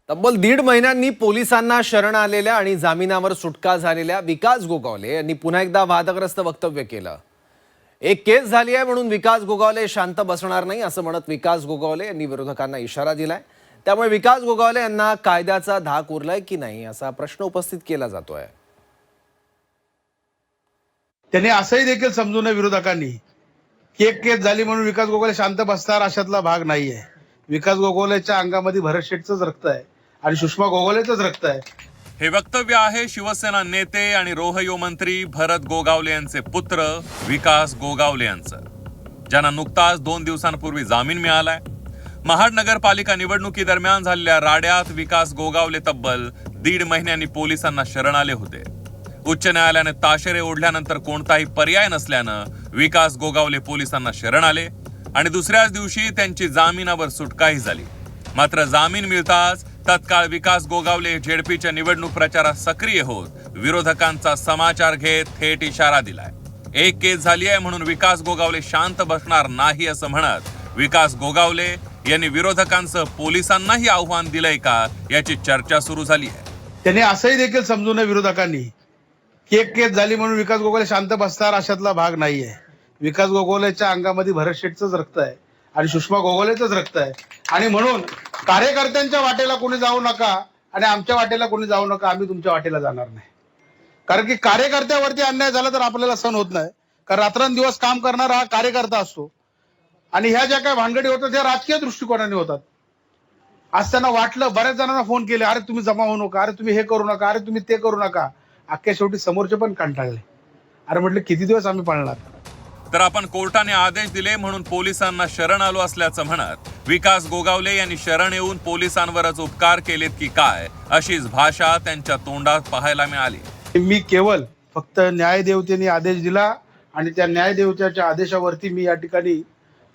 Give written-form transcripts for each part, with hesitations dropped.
तब्बल 1.5 महिन्यांनी पोलिसांना शरण आलेल्या आणि जामिनावर सुटका झालेल्या विकास गोगावले यांनी पुन्हा एकदा वादग्रस्त वक्तव्य केलं। एक केस झाली आहे म्हणून विकास गोगावले शांत बसणार नाही असं म्हणत विकास गोगावले यांनी विरोधकांना इशारा दिलाय। त्यामुळे विकास गोगावले यांना कायद्याचा धाक उरलाय की नाही असा प्रश्न उपस्थित केला जातोय। त्यांनी असंही देखील समजू नये विरोधकांनी की एक केस झाली म्हणून विकास गोगावले शांत बसणार अशातला भाग नाहीये। विकास गोगावलेच्या अंगामध्ये भरत शेठचंच रक्त आहे आणि सुषमा गोगावलेचंच रक्त आहे। हे वक्तव्य आहे शिवसेना नेते आणि रोहयो मंत्री भरत गोगावले यांचे पुत्र विकास गोगावले यांचं, ज्यांना नुकताच 2 दिवसांपूर्वी जामीन मिळालाय। महाड नगरपालिका निवडणुकीदरम्यान झालेल्या राड्यात विकास गोगावले तब्बल 1.5 महिन्यांनी पोलिसांना शरण आले होते। उच्च न्यायालयाने ताशेरे ओढल्यानंतर कोणताही पर्याय नसल्यानं विकास गोगावले पोलिसांना शरण आले आणि दुसऱ्याच दिवशी त्यांची जामिनावर सुटकाही झाली। मात्र जामीन मिळताच तत्काळ विकास गोगावले जेडपीच्या निवडणूक प्रचारात सक्रिय होत विरोधकांचा समाचार घेत थेट इशारा दिलाय। एक केस झाली आहे म्हणून विकास गोगावले शांत बसणार नाही असं म्हणत विकास गोगावले यांनी विरोधकांचं पोलिसांनाही आव्हान दिलंय का याची चर्चा सुरू झाली आहे। त्यांनी असंही देखील समजू नये विरोधकांनी की एक केस झाली म्हणून विकास गोगावले शांत बसणार अशातला भाग नाहीये। विकास गोगावलेच्या अंगामध्ये भरत शेठचंच रक्त आहे आणि सुषमा गोगावलेचंच रक्त आहे आणि म्हणून कार्यकर्त्यांच्या वाटेला कोणी जाऊ नका आणि आमच्या वाटेला कोणी जाऊ नका, आम्ही तुमच्या वाटेला जाणार नाही। कारण की कार्यकर्त्यावरती अन्याय झाला तर आपल्याला सहन होत नाही, कारण रात्रंदिवस काम करणारा हा कार्यकर्ता असतो आणि ह्या ज्या काही भानगडी होतात त्या राजकीय दृष्टिकोनाने होतात। आज त्यांना वाटलं, बऱ्याच जणांना फोन केले, अरे तुम्ही जमा होऊ नका, अरे तुम्ही हे करू नका, अरे तुम्ही ते करू नका। अख्ख्या शेवटी समोरचे पण कंटाळले, अरे म्हटलं किती दिवस आम्ही पळणार। तर आपण कोर्टाने आदेश दिले म्हणून पोलिसांना शरण आलो असल्याचं म्हणत विकास गोगावले यांनी शरण येऊन पोलिसांवरच उपकार केलेत की काय अशीच भाषा त्यांच्या तोंडात पाहायला मिळाली। मी केवळ फक्त न्यायदेवतेने आदेश दिला आणि त्या न्यायदेवतेच्या आदेशावरती मी या ठिकाणी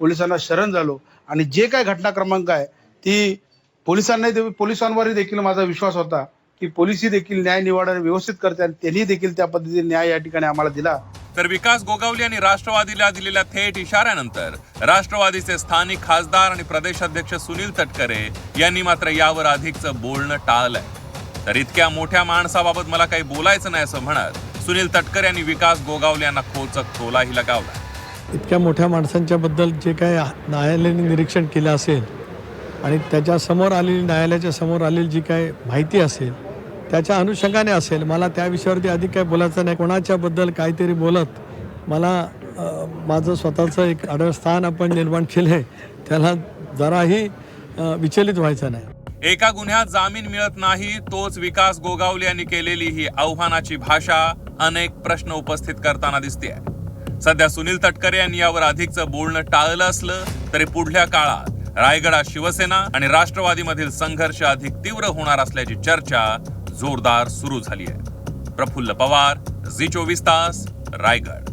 पोलिसांना शरण झालो आणि जे काय घटना क्रमांक आहे ती पोलिसांवरही देखील माझा विश्वास होता की पोलिसही देखील न्याय निवाडा व्यवस्थित करते आणि त्यांनी देखील त्या पद्धतीने न्याय या ठिकाणी आम्हाला दिला। तर विकास गोगावले यांनी राष्ट्रवादीला दिलेल्या थेट इशाऱ्यानंतर राष्ट्रवादीचे स्थानिक खासदार आणि प्रदेशाध्यक्ष सुनील तटकरे यांनी मात्र यावर अधिकचं बोलणं टाळलंय। तर इतक्या मोठ्या माणसाबाबत मला काही बोलायचं नाही असं म्हणत सुनील तटकरे यांनी विकास गोगावले यांना खोचक टोलाही लगावला। इतक्या मोठ्या माणसांच्या बद्दल जे काही न्यायालयाने निरीक्षण केलं असेल आणि त्याच्या समोर आलेली न्यायालयाच्या समोर आलेली जी काही माहिती असेल त्याच्या अनुषंगाने असेल, मला त्या विषयावरती अधिक काही बोलायचं नाही। कोणाच्याबद्दल काहीतरी बोलत मला माझं स्वतःचं एक आढळ स्थान आपण निर्माण केले त्याला जराही विचलित व्हायचं नाही। एका गुन्ह्यात जामीन मिळत नाही तोच विकास गोगावले यांनी केलेली ही आव्हानाची भाषा अनेक प्रश्न उपस्थित करताना दिसते। सध्या सुनील तटकरे यांनी यावर अधिकचं बोलणं टाळलं असलं तरी पुढल्या काळात रायगडात शिवसेना आणि राष्ट्रवादीमधील संघर्ष अधिक तीव्र होणार असल्याची चर्चा जोरदार सुरू झाली आहे। प्रफुल्ल पवार, झी 24 तास, रायगड।